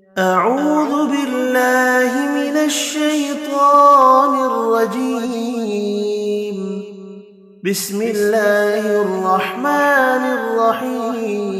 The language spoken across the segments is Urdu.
أعوذ بالله من الشيطان الرجيم بسم الله الرحمن الرحيم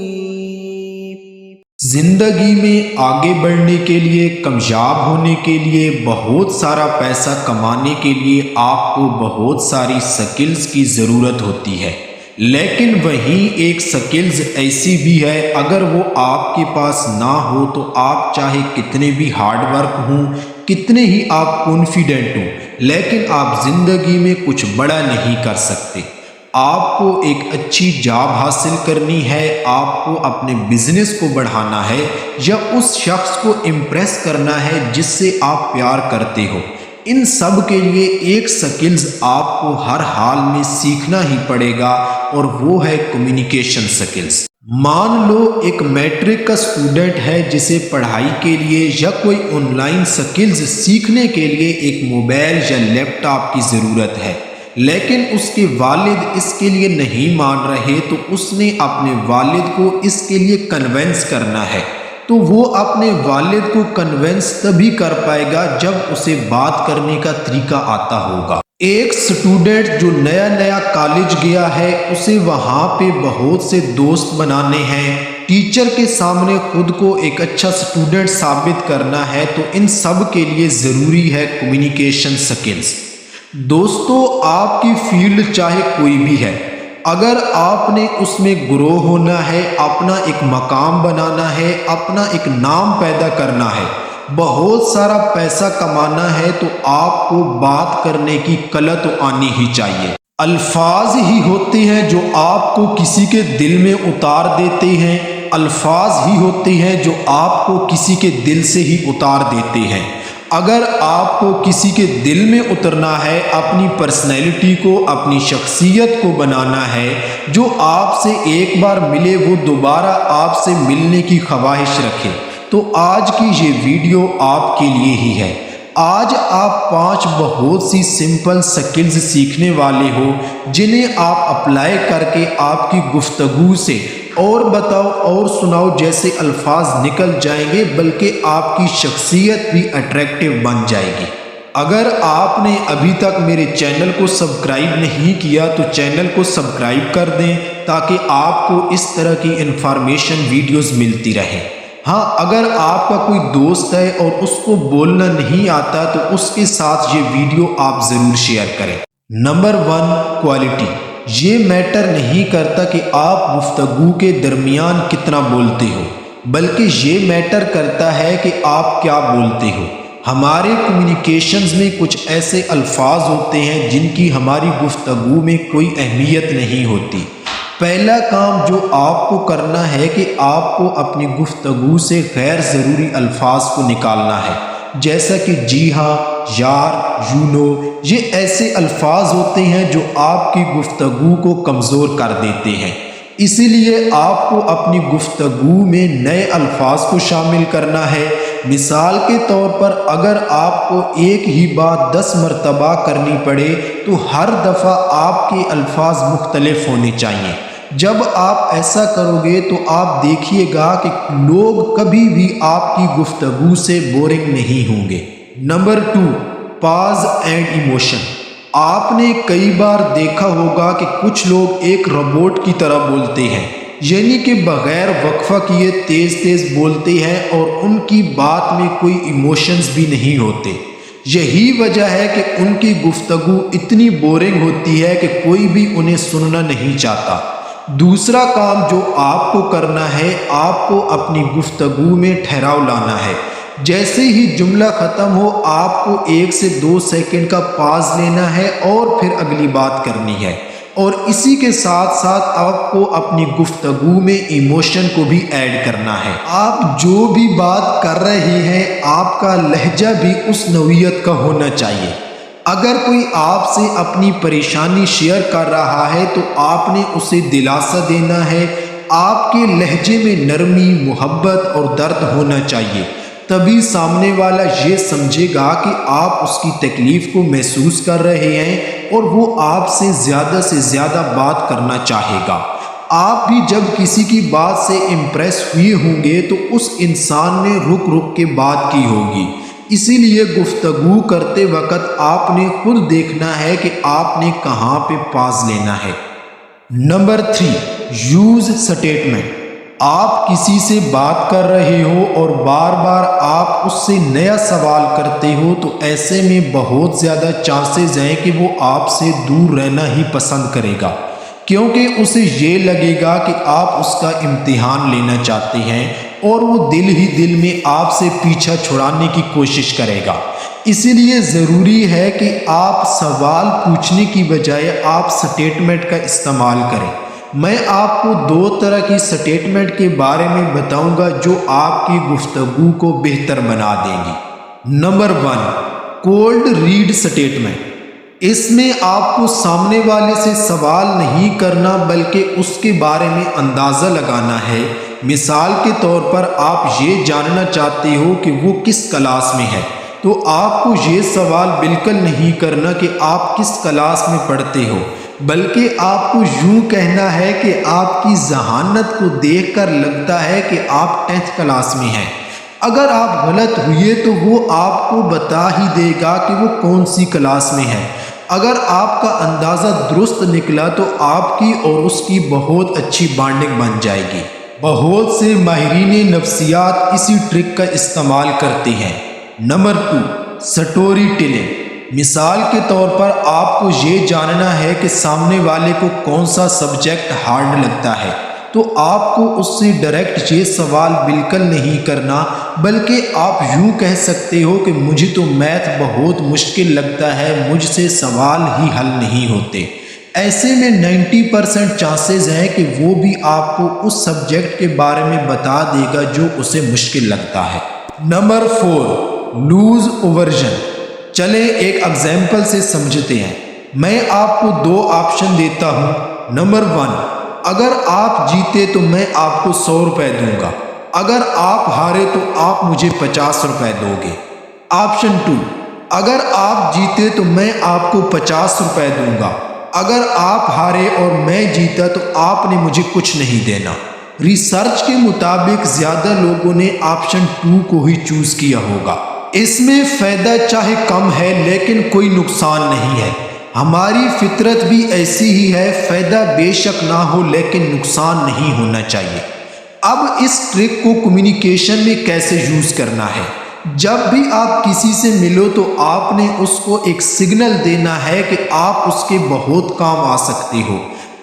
زندگی میں آگے بڑھنے کے لیے، کامیاب ہونے کے لیے، بہت سارا پیسہ کمانے کے لیے آپ کو بہت ساری سکلز کی ضرورت ہوتی ہے، لیکن وہیں ایک سکلز ایسی بھی ہے اگر وہ آپ کے پاس نہ ہو تو آپ چاہے کتنے بھی ہارڈ ورک ہوں، کتنے ہی آپ کانفیڈنٹ ہوں، لیکن آپ زندگی میں کچھ بڑا نہیں کر سکتے۔ آپ کو ایک اچھی جاب حاصل کرنی ہے، آپ کو اپنے بزنس کو بڑھانا ہے یا اس شخص کو امپریس کرنا ہے جس سے آپ پیار کرتے ہو، ان سب کے لیے ایک سکلز آپ کو ہر حال میں سیکھنا ہی پڑے گا، اور وہ ہے کمیونیکیشن سکلز۔ مان لو ایک میٹرک کا اسٹوڈنٹ ہے جسے پڑھائی کے لیے یا کوئی آن لائن سکلز سیکھنے کے لیے ایک موبائل یا لیپ ٹاپ کی ضرورت ہے، لیکن اس کے والد اس کے لیے نہیں مان رہے، تو اس نے اپنے والد کو اس کے لیے کنونس کرنا ہے۔ تو وہ اپنے والد کو کنونس تبھی کر پائے گا جب اسے بات کرنے کا طریقہ آتا ہوگا۔ ایک سٹوڈنٹ جو نیا کالج گیا ہے، اسے وہاں پہ بہت سے دوست بنانے ہیں، ٹیچر کے سامنے خود کو ایک اچھا سٹوڈنٹ ثابت کرنا ہے، تو ان سب کے لیے ضروری ہے کمیونیکیشن سکلز۔ دوستو، آپ کی فیلڈ چاہے کوئی بھی ہے، اگر آپ نے اس میں گرو ہونا ہے، اپنا ایک مقام بنانا ہے، اپنا ایک نام پیدا کرنا ہے، بہت سارا پیسہ کمانا ہے، تو آپ کو بات کرنے کی کلا تو آنی ہی چاہیے۔ الفاظ ہی ہوتے ہیں جو آپ کو کسی کے دل میں اتار دیتے ہیں، الفاظ ہی ہوتے ہیں جو آپ کو کسی کے دل سے ہی اتار دیتے ہیں۔ اگر آپ کو کسی کے دل میں اترنا ہے، اپنی پرسنالٹی کو، اپنی شخصیت کو بنانا ہے، جو آپ سے ایک بار ملے وہ دوبارہ آپ سے ملنے کی خواہش رکھے، تو آج کی یہ ویڈیو آپ کے لیے ہی ہے۔ آج آپ 5 بہت سی سمپل سکلز سیکھنے والے ہو جنہیں آپ اپلائی کر کے آپ کی گفتگو سے اور بتاؤ اور سناؤ جیسے الفاظ نکل جائیں گے، بلکہ آپ کی شخصیت بھی اٹریکٹیو بن جائے گی۔ اگر آپ نے ابھی تک میرے چینل کو سبسکرائب نہیں کیا تو چینل کو سبسکرائب کر دیں تاکہ آپ کو اس طرح کی انفارمیشن ویڈیوز ملتی رہیں۔ ہاں، اگر آپ کا کوئی دوست ہے اور اس کو بولنا نہیں آتا تو اس کے ساتھ یہ ویڈیو آپ ضرور شیئر کریں۔ Number 1، quality. یہ میٹر نہیں کرتا کہ آپ گفتگو کے درمیان کتنا بولتے ہو، بلکہ یہ میٹر کرتا ہے کہ آپ کیا بولتے ہو۔ ہمارے کمیونیکیشنز میں کچھ ایسے الفاظ ہوتے ہیں جن کی ہماری گفتگو میں کوئی اہمیت نہیں ہوتی۔ پہلا کام جو آپ کو کرنا ہے کہ آپ کو اپنی گفتگو سے غیر ضروری الفاظ کو نکالنا ہے، جیسا کہ جی ہاں، یار، یو نو۔ یہ ایسے الفاظ ہوتے ہیں جو آپ کی گفتگو کو کمزور کر دیتے ہیں، اسی لیے آپ کو اپنی گفتگو میں نئے الفاظ کو شامل کرنا ہے۔ مثال کے طور پر اگر آپ کو ایک ہی بات 10 مرتبہ کرنی پڑے تو ہر دفعہ آپ کے الفاظ مختلف ہونے چاہیے۔ جب آپ ایسا کرو گے تو آپ دیکھیے گا کہ لوگ کبھی بھی آپ کی گفتگو سے بورنگ نہیں ہوں گے۔ Number 2، pause and emotion. آپ نے کئی بار دیکھا ہوگا کہ کچھ لوگ ایک روبوٹ کی طرح بولتے ہیں، یعنی کہ بغیر وقفہ کیے تیز بولتے ہیں اور ان کی بات میں کوئی ایموشنز بھی نہیں ہوتے۔ یہی وجہ ہے کہ ان کی گفتگو اتنی بورنگ ہوتی ہے کہ کوئی بھی انہیں سننا نہیں چاہتا۔ دوسرا کام جو آپ کو کرنا ہے، آپ کو اپنی گفتگو میں ٹھہراؤ لانا ہے۔ جیسے ہی جملہ ختم ہو، آپ کو 1 سے 2 سیکنڈ کا پاز لینا ہے اور پھر اگلی بات کرنی ہے، اور اسی کے ساتھ ساتھ آپ کو اپنی گفتگو میں ایموشن کو بھی ایڈ کرنا ہے۔ آپ جو بھی بات کر رہے ہیں، آپ کا لہجہ بھی اس نوعیت کا ہونا چاہیے۔ اگر کوئی آپ سے اپنی پریشانی شیئر کر رہا ہے تو آپ نے اسے دلاسا دینا ہے۔ آپ کے لہجے میں نرمی، محبت اور درد ہونا چاہیے، تبھی سامنے والا یہ سمجھے گا کہ آپ اس کی تکلیف کو محسوس کر رہے ہیں اور وہ آپ سے زیادہ بات کرنا چاہے گا۔ آپ بھی جب کسی کی بات سے امپریس ہوئے ہوں گے تو اس انسان نے رک رک کے بات کی ہوگی، اسی لیے گفتگو کرتے وقت آپ نے خود دیکھنا ہے کہ آپ نے کہاں پہ پاز لینا ہے۔ Number 3، use statement. آپ کسی سے بات کر رہے ہو اور بار بار آپ اس سے نیا سوال کرتے ہو تو ایسے میں بہت زیادہ چانسز ہیں کہ وہ آپ سے دور رہنا ہی پسند کرے گا، کیونکہ اسے یہ لگے گا کہ آپ اس کا امتحان لینا چاہتے ہیں اور وہ دل ہی دل میں آپ سے پیچھا چھڑانے کی کوشش کرے گا۔ اسی لیے ضروری ہے کہ آپ سوال پوچھنے کی بجائے آپ سٹیٹمنٹ کا استعمال کریں۔ میں آپ کو 2 طرح کی سٹیٹمنٹ کے بارے میں بتاؤں گا جو آپ کی گفتگو کو بہتر بنا دیں گی۔ Number 1، cold read statement. اس میں آپ کو سامنے والے سے سوال نہیں کرنا بلکہ اس کے بارے میں اندازہ لگانا ہے۔ مثال کے طور پر آپ یہ جاننا چاہتے ہو کہ وہ کس کلاس میں ہے، تو آپ کو یہ سوال بالکل نہیں کرنا کہ آپ کس کلاس میں پڑھتے ہو، بلکہ آپ کو یوں کہنا ہے کہ آپ کی ذہانت کو دیکھ کر لگتا ہے کہ آپ 10th کلاس میں ہیں۔ اگر آپ غلط ہوئے تو وہ آپ کو بتا ہی دے گا کہ وہ کون سی کلاس میں ہے۔ اگر آپ کا اندازہ درست نکلا تو آپ کی اور اس کی بہت اچھی بانڈنگ بن جائے گی۔ بہت سے ماہرین نفسیات اسی ٹرک کا استعمال کرتے ہیں۔ Number 2، story telling. مثال کے طور پر آپ کو یہ جاننا ہے کہ سامنے والے کو کون سا سبجیکٹ ہارڈ لگتا ہے، تو آپ کو اس سے ڈائریکٹ یہ سوال بالکل نہیں کرنا، بلکہ آپ یوں کہہ سکتے ہو کہ مجھے تو میتھ بہت مشکل لگتا ہے، مجھ سے سوال ہی حل نہیں ہوتے۔ ایسے میں 90% چانسز ہیں کہ وہ بھی آپ کو اس سبجیکٹ کے بارے میں بتا دے گا جو اسے مشکل لگتا ہے۔ Number 4، loss aversion. چلیں ایک ایگزامپل سے سمجھتے ہیں۔ میں آپ کو 2 آپشن دیتا ہوں۔ نمبر 1، اگر آپ جیتے تو میں آپ کو 100 روپے دوں گا، اگر آپ ہارے تو آپ مجھے 50 روپے دو گے۔ آپشن 2، اگر آپ جیتے تو میں آپ کو 50 روپے دوں گا، اگر آپ ہارے اور میں جیتا تو آپ نے مجھے کچھ نہیں دینا۔ ریسرچ کے مطابق زیادہ لوگوں نے آپشن 2 کو ہی چوز کیا ہوگا۔ اس میں فائدہ چاہے کم ہے لیکن کوئی نقصان نہیں ہے۔ ہماری فطرت بھی ایسی ہی ہے، فائدہ بے شک نہ ہو لیکن نقصان نہیں ہونا چاہیے۔ اب اس ٹرک کو کمیونیکیشن میں کیسے یوز کرنا ہے؟ جب بھی آپ کسی سے ملو تو آپ نے اس کو ایک سگنل دینا ہے کہ آپ اس کے بہت کام آ سکتے ہو۔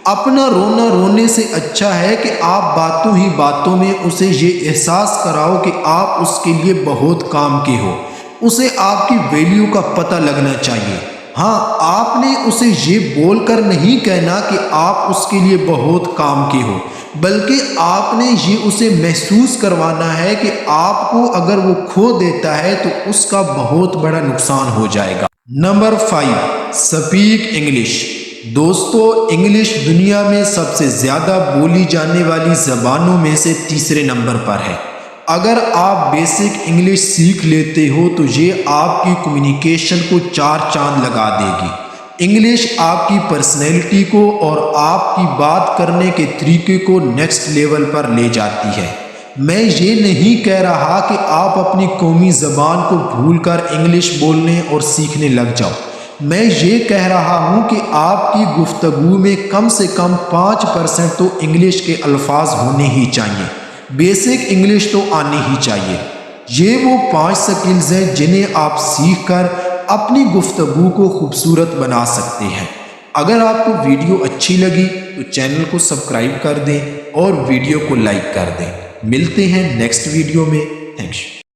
اپنا رونا رونے سے اچھا ہے کہ آپ باتوں ہی باتوں میں اسے یہ احساس کراؤ کہ آپ اس کے لیے بہت کام کے ہو۔ اسے آپ کی ویلیو کا پتہ لگنا چاہیے۔ ہاں، آپ نے اسے یہ بول کر نہیں کہنا کہ آپ اس کے لیے بہت کام کے ہو، بلکہ آپ نے یہ اسے محسوس کروانا ہے کہ آپ کو اگر وہ کھو دیتا ہے تو اس کا بہت بڑا نقصان ہو جائے گا۔ Number 5، speak English. دوستو، انگلش دنیا میں سب سے زیادہ بولی جانے والی زبانوں میں سے 3 نمبر پر ہے۔ اگر آپ بیسک انگلش سیکھ لیتے ہو تو یہ آپ کی کمیونیکیشن کو 4 چاند لگا دے گی۔ انگلش آپ کی پرسنالٹی کو اور آپ کی بات کرنے کے طریقے کو نیکسٹ لیول پر لے جاتی ہے۔ میں یہ نہیں کہہ رہا کہ آپ اپنی قومی زبان کو بھول کر انگلش بولنے اور سیکھنے لگ جاؤ۔ میں یہ کہہ رہا ہوں کہ آپ کی گفتگو میں کم سے کم 5% تو انگلش کے الفاظ ہونے ہی چاہیے۔ بیسک انگلش تو آنی ہی چاہیے۔ یہ وہ 5 سکلز ہیں جنہیں آپ سیکھ کر اپنی گفتگو کو خوبصورت بنا سکتے ہیں۔ اگر آپ کو ویڈیو اچھی لگی تو چینل کو سبسکرائب کر دیں اور ویڈیو کو لائک کر دیں۔ ملتے ہیں نیکسٹ ویڈیو میں۔ Thank you.